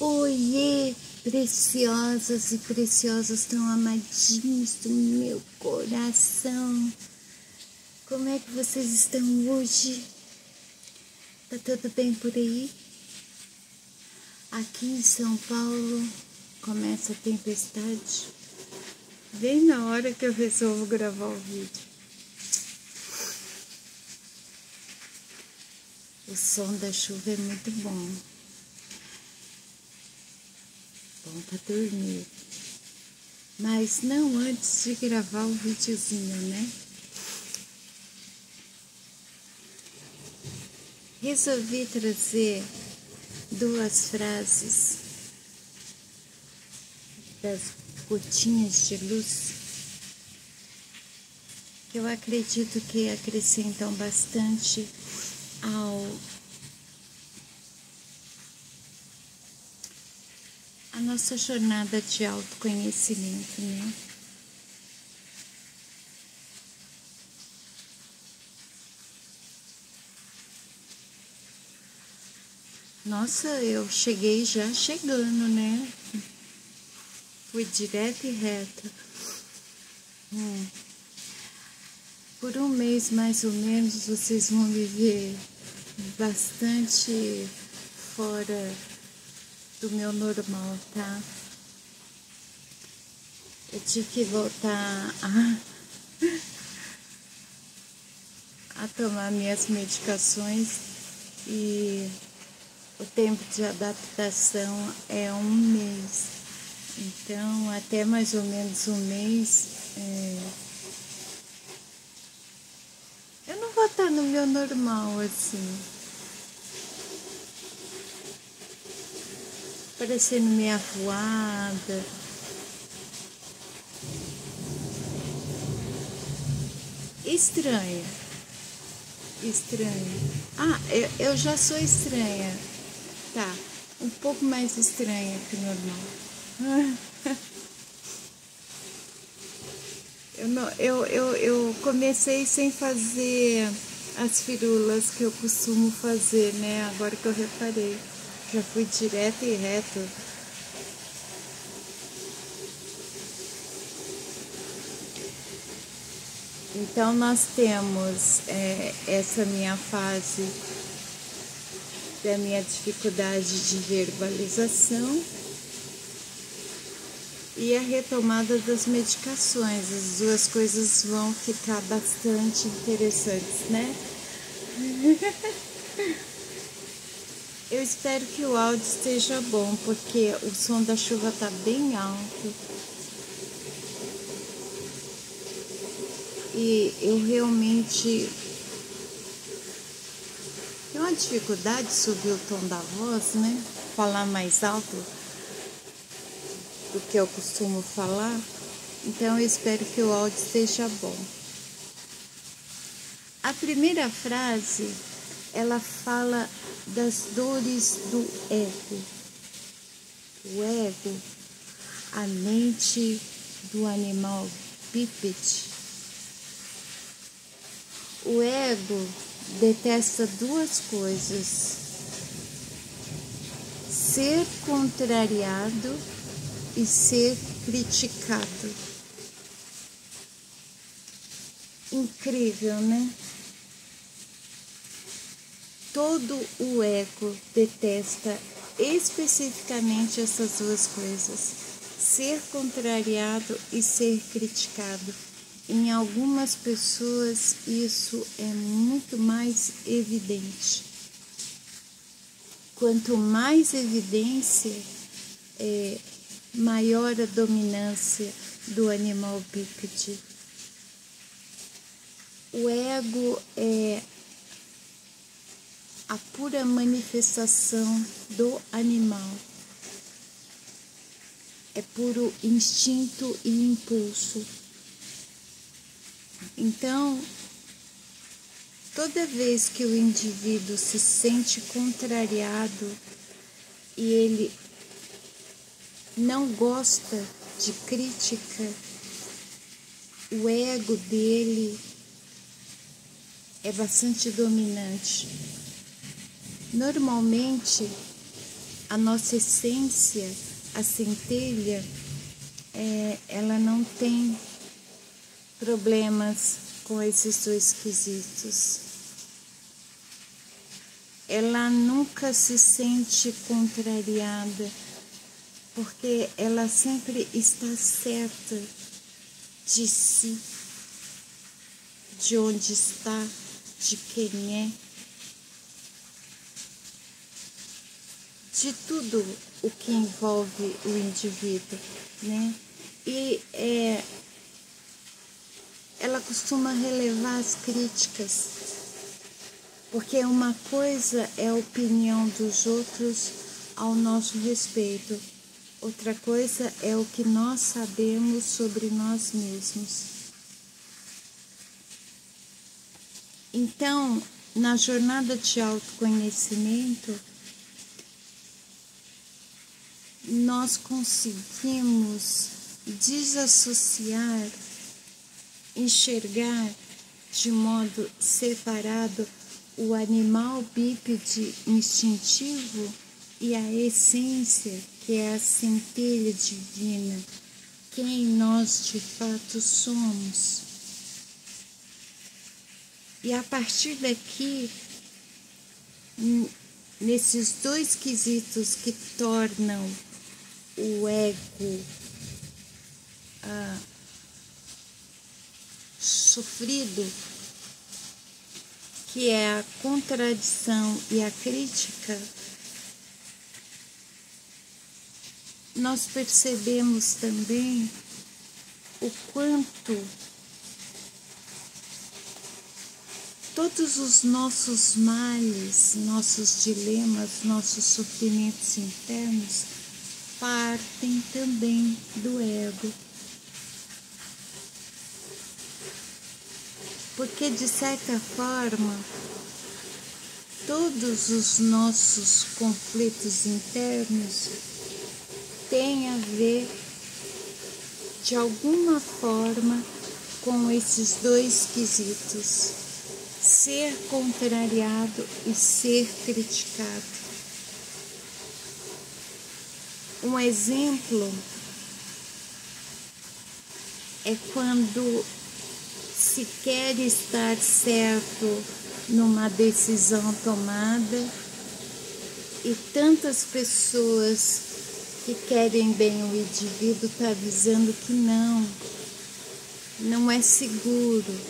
Oiê, preciosas e preciosos tão amadinhos do meu coração. Como é que vocês estão hoje? Tá tudo bem por aí? Aqui em São Paulo começa a tempestade, bem na hora que eu resolvo gravar o vídeo. O som da chuva é muito bom. Bom pra dormir. Mas não antes de gravar o videozinho, né? Resolvi trazer duas frases das gotinhas de luz que eu acredito que acrescentam bastante a nossa jornada de autoconhecimento, né? Nossa, eu cheguei já chegando, né? Fui direto e reto. Por um mês mais ou menos vocês vão me ver bastante fora do meu normal, tá? Eu tive que voltar a tomar minhas medicações e o tempo de adaptação é um mês. Então, até mais ou menos um mês, eu não vou estar no meu normal, assim. Parecendo meio avoada. Estranha. Ah, eu já sou estranha. Tá, um pouco mais estranha que o normal. Eu comecei sem fazer as firulas que eu costumo fazer, né? Agora que eu reparei. Já fui direto e reto. Então nós temos essa minha fase da minha dificuldade de verbalização e a retomada das medicações. As duas coisas vão ficar bastante interessantes, né? Eu espero que o áudio esteja bom, porque o som da chuva tá bem alto. E eu realmente tenho uma dificuldade de subir o tom da voz, né? Falar mais alto do que eu costumo falar. Então eu espero que o áudio esteja bom. A primeira frase, ela fala das dores do ego. O ego, a mente do animal bípede. O ego detesta duas coisas: ser contrariado e ser criticado. Incrível, né? Todo o ego detesta especificamente essas duas coisas: ser contrariado e ser criticado. Em algumas pessoas isso é muito mais evidente. Quanto mais evidência, maior a dominância do animal bípede. O ego é a pura manifestação do animal. É puro instinto e impulso. Então, toda vez que o indivíduo se sente contrariado e ele não gosta de crítica, o ego dele é bastante dominante. Normalmente, a nossa essência, a centelha, ela não tem problemas com esses dois quesitos. Ela nunca se sente contrariada, porque ela sempre está certa de si, de onde está, de quem é, de tudo o que envolve o indivíduo, né? E ela costuma relevar as críticas, porque uma coisa é a opinião dos outros ao nosso respeito, outra coisa é o que nós sabemos sobre nós mesmos. Então, na jornada de autoconhecimento, nós conseguimos desassociar, enxergar de modo separado o animal bípede instintivo e a essência, que é a centelha divina, quem nós de fato somos. E a partir daqui, nesses dois quesitos que tornam o ego sofrido, que é a contradição e a crítica, nós percebemos também o quanto todos os nossos males, nossos dilemas, nossos sofrimentos internos partem também do ego. Porque, de certa forma, todos os nossos conflitos internos têm a ver, de alguma forma, com esses dois quesitos: ser contrariado e ser criticado. Um exemplo é quando se quer estar certo numa decisão tomada e tantas pessoas que querem bem o indivíduo estão avisando que não é seguro,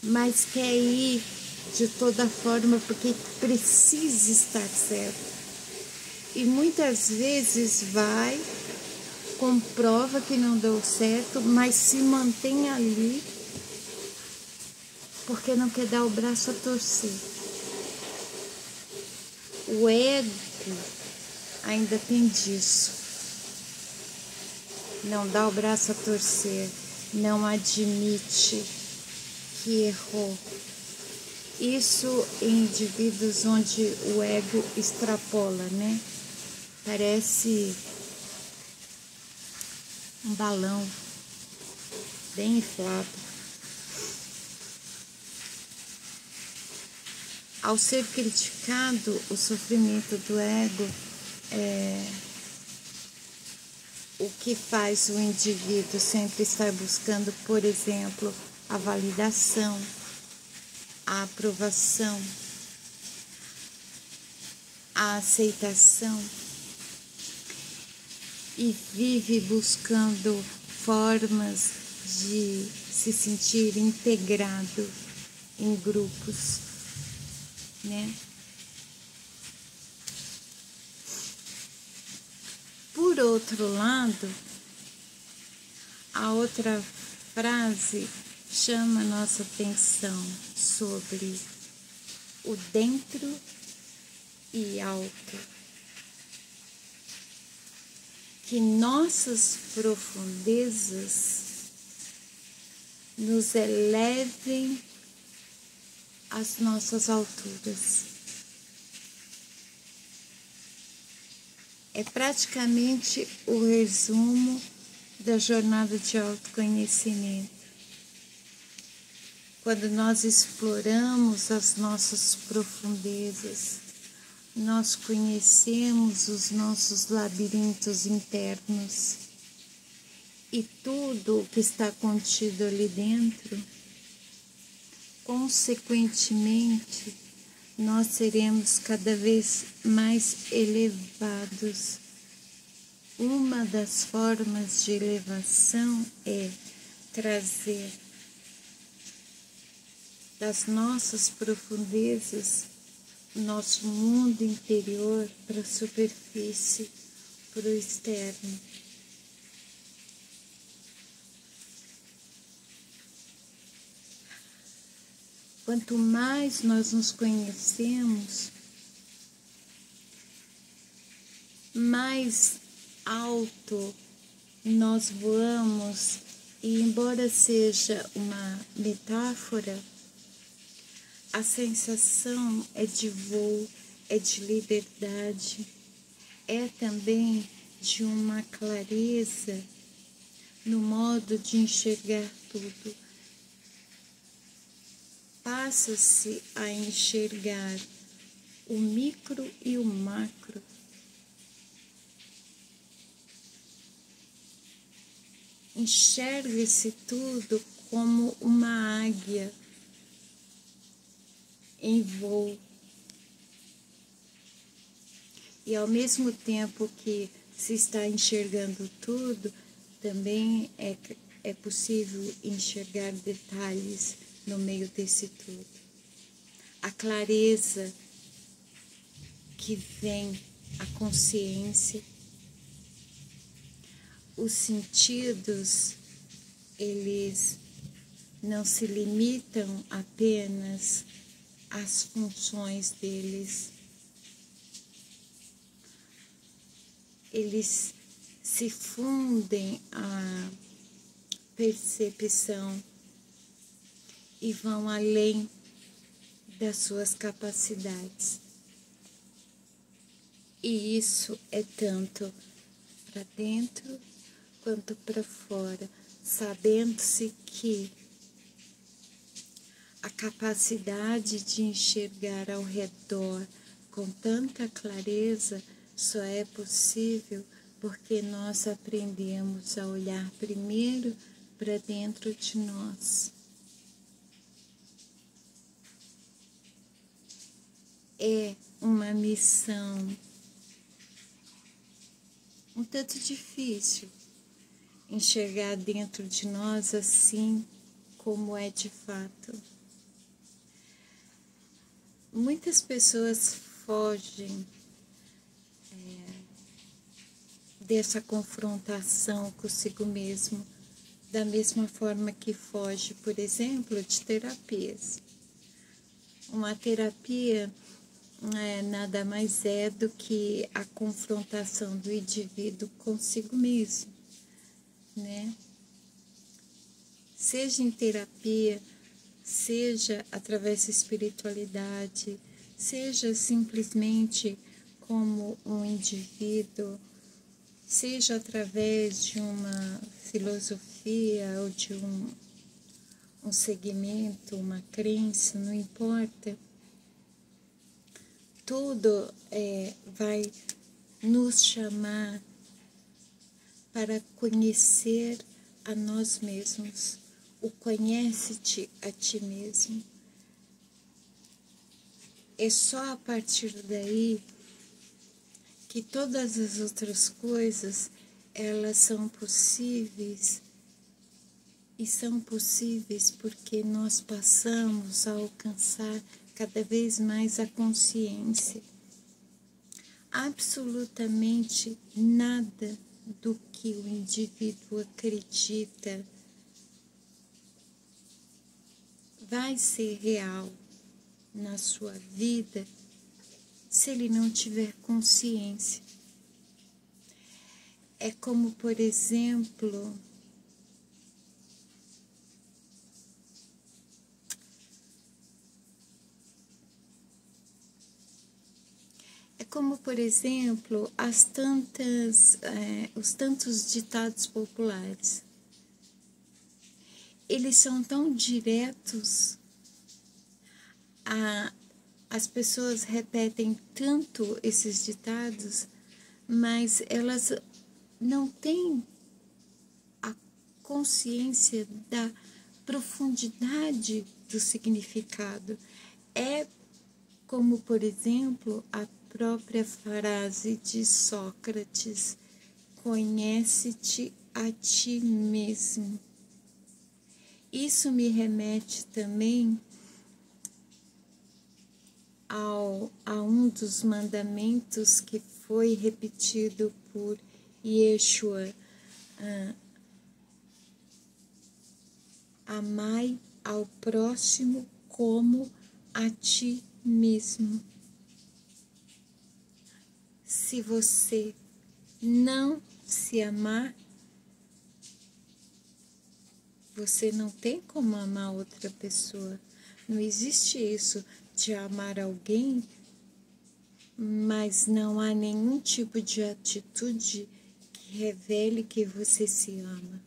mas quer ir de toda forma porque precisa estar certo. E muitas vezes vai, comprova que não deu certo, mas se mantém ali porque não quer dar o braço a torcer. O ego ainda tem disso. Não dá o braço a torcer, não admite que errou. Isso em indivíduos onde o ego extrapola, né? Parece um balão bem inflado. Ao ser criticado, o sofrimento do ego o que faz o indivíduo sempre estar buscando, por exemplo, a validação, a aprovação, a aceitação, e vive buscando formas de se sentir integrado em grupos, né? Por outro lado, a outra frase chama nossa atenção sobre o dentro e alto. Que nossas profundezas nos elevem às nossas alturas. É praticamente o resumo da jornada de autoconhecimento. Quando nós exploramos as nossas profundezas, nós conhecemos os nossos labirintos internos e tudo o que está contido ali dentro, consequentemente, nós seremos cada vez mais elevados. Uma das formas de elevação é trazer das nossas profundezas nosso mundo interior para a superfície, para o externo. Quanto mais nós nos conhecemos, mais alto nós voamos, e embora seja uma metáfora, a sensação é de voo, é de liberdade, é também de uma clareza no modo de enxergar tudo. Passa-se a enxergar o micro e o macro. Enxerga-se tudo como uma águia em voo. E ao mesmo tempo que se está enxergando tudo, também é possível enxergar detalhes no meio desse tudo. A clareza que vem, a consciência, os sentidos, eles não se limitam apenas às funções deles. Eles se fundem à percepção e vão além das suas capacidades. E isso é tanto para dentro quanto para fora, sabendo-se que a capacidade de enxergar ao redor com tanta clareza só é possível porque nós aprendemos a olhar primeiro para dentro de nós. É uma missão um tanto difícil enxergar dentro de nós assim como é de fato. Muitas pessoas fogem dessa confrontação consigo mesmo, da mesma forma que foge, por exemplo, de terapias. Uma terapia nada mais é do que a confrontação do indivíduo consigo mesmo, né? Seja em terapia, seja através da espiritualidade, seja simplesmente como um indivíduo, seja através de uma filosofia ou de um segmento, uma crença, não importa. Tudo vai nos chamar para conhecer a nós mesmos. O conhece-te a ti mesmo. É só a partir daí que todas as outras coisas, elas são possíveis. E são possíveis porque nós passamos a alcançar cada vez mais a consciência. Absolutamente nada do que o indivíduo acredita vai ser real na sua vida se ele não tiver consciência. É como, por exemplo, os tantos ditados populares. Eles são tão diretos as pessoas repetem tanto esses ditados, mas elas não têm a consciência da profundidade do significado. É como, por exemplo, a própria frase de Sócrates: conhece-te a ti mesmo. Isso me remete também a um dos mandamentos que foi repetido por Yeshua: amai ao próximo como a ti mesmo. Se você não se amar, você não tem como amar outra pessoa. Não existe isso de amar alguém, mas não há nenhum tipo de atitude que revele que você se ama.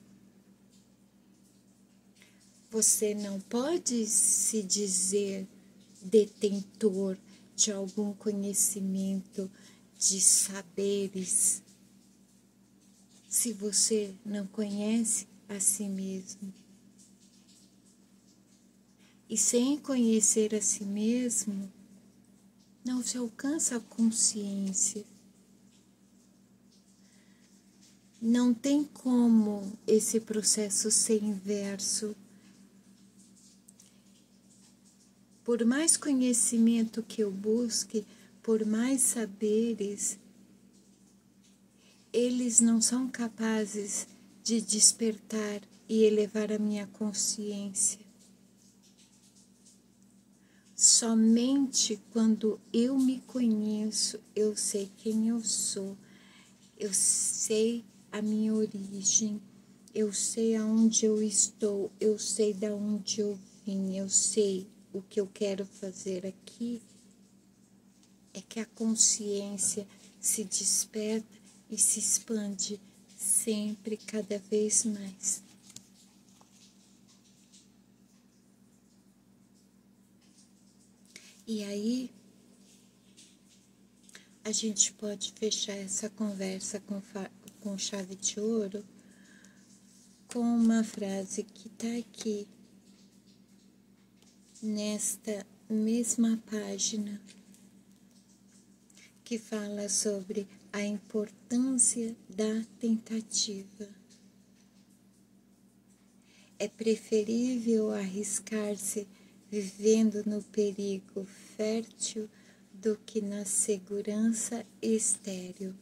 Você não pode se dizer detentor de algum conhecimento, de saberes, se você não conhece a si mesmo. E sem conhecer a si mesmo, não se alcança a consciência. Não tem como esse processo ser inverso. Por mais conhecimento que eu busque, por mais saberes, eles não são capazes de despertar e elevar a minha consciência. Somente quando eu me conheço, eu sei quem eu sou, eu sei a minha origem, eu sei aonde eu estou, eu sei de onde eu vim, eu sei o que eu quero fazer aqui, é que a consciência se desperta e se expande sempre, cada vez mais. E aí, a gente pode fechar essa conversa com chave de ouro com uma frase que está aqui, nesta mesma página, que fala sobre a importância da tentativa. É preferível arriscar-se vivendo no perigo fértil do que na segurança estéril.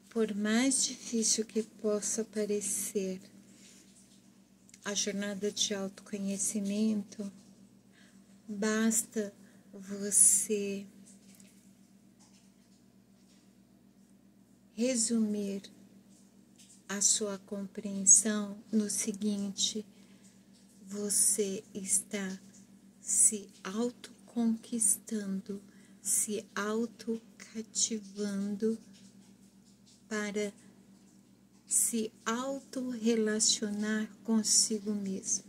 Por mais difícil que possa parecer a jornada de autoconhecimento, basta você resumir a sua compreensão no seguinte: você está se autoconquistando, se autocativando para se autorrelacionar consigo mesmo.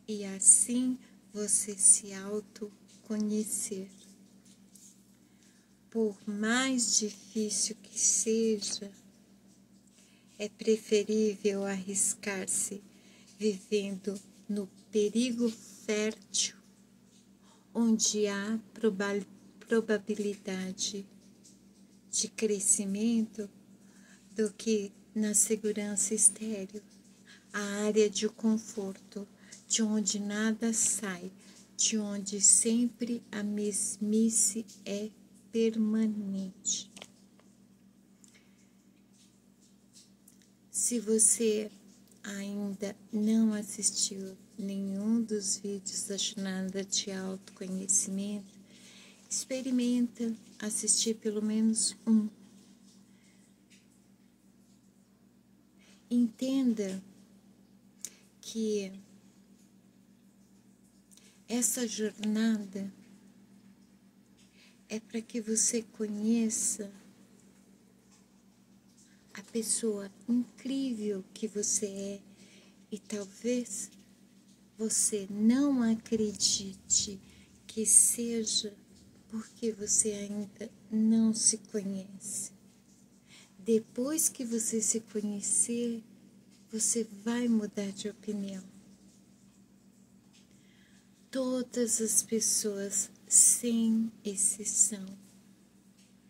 E assim você se autoconhecer. Por mais difícil que seja, é preferível arriscar-se vivendo no perigo fértil, onde há probabilidade de crescimento, do que na segurança estéril, a área de conforto, de onde nada sai, de onde sempre a mesmice é permanente. Se você ainda não assistiu nenhum dos vídeos da jornada de autoconhecimento, experimenta assistir pelo menos um. Entenda que essa jornada é para que você conheça a pessoa incrível que você é e talvez você não acredite que seja porque você ainda não se conhece. Depois que você se conhecer, você vai mudar de opinião. Todas as pessoas, sem exceção,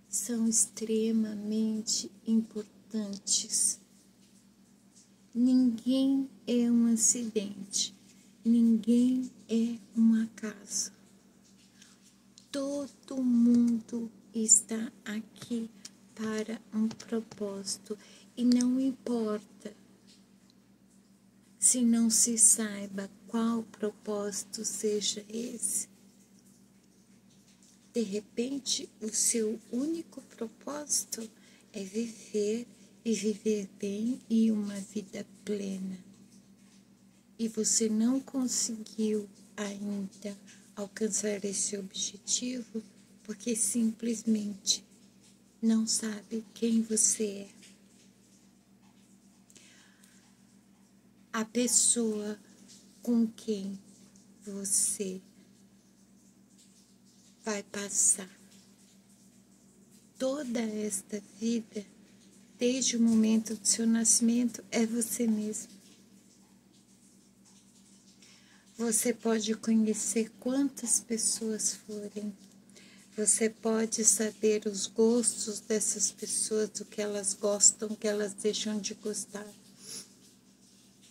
são extremamente importantes. Ninguém é um acidente, ninguém é um acaso. Todo mundo está aqui para um propósito e não importa se não se saiba qual propósito seja esse. De repente, o seu único propósito é viver e viver bem e uma vida plena. E você não conseguiu ainda alcançar esse objetivo porque simplesmente não sabe quem você é. A pessoa com quem você vai passar toda esta vida, desde o momento do seu nascimento, é você mesmo. Você pode conhecer quantas pessoas forem. Você pode saber os gostos dessas pessoas, o que elas gostam, o que elas deixam de gostar.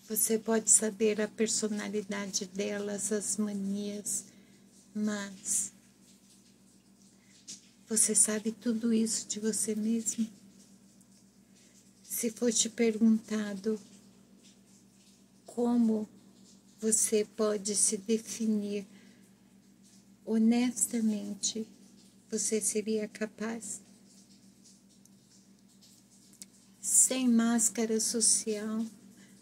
Você pode saber a personalidade delas, as manias, mas você sabe tudo isso de você mesmo? Se for te perguntado como você pode se definir honestamente, você seria capaz? Sem máscara social,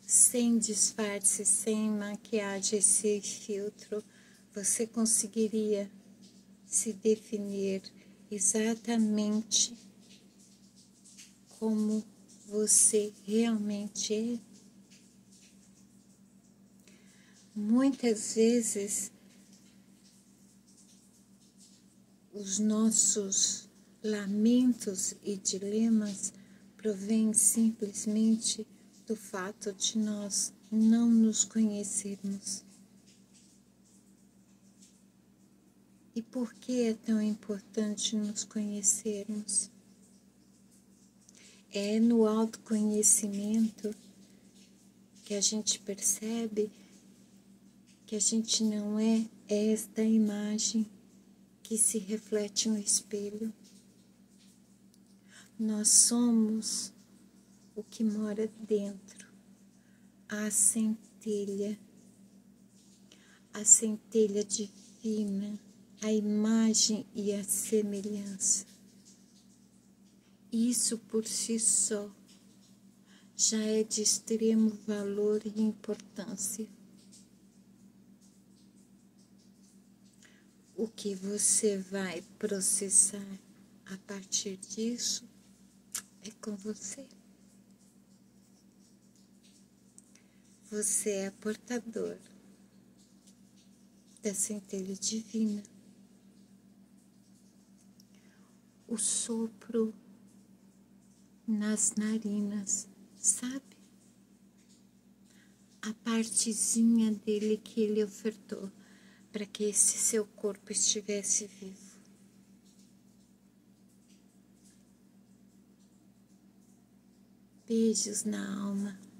sem disfarce, sem maquiagem, sem filtro, você conseguiria se definir exatamente como você realmente é? Muitas vezes, os nossos lamentos e dilemas provêm simplesmente do fato de nós não nos conhecermos. E por que é tão importante nos conhecermos? É no autoconhecimento que a gente percebe que a gente não é esta imagem que se reflete no espelho. Nós somos o que mora dentro, a centelha divina, a imagem e a semelhança. Isso por si só já é de extremo valor e importância. O que você vai processar a partir disso é com você. Você é portador da centelha divina. O sopro nas narinas, sabe? A partezinha dele que ele ofertou para que esse seu corpo estivesse vivo. Beijos na alma.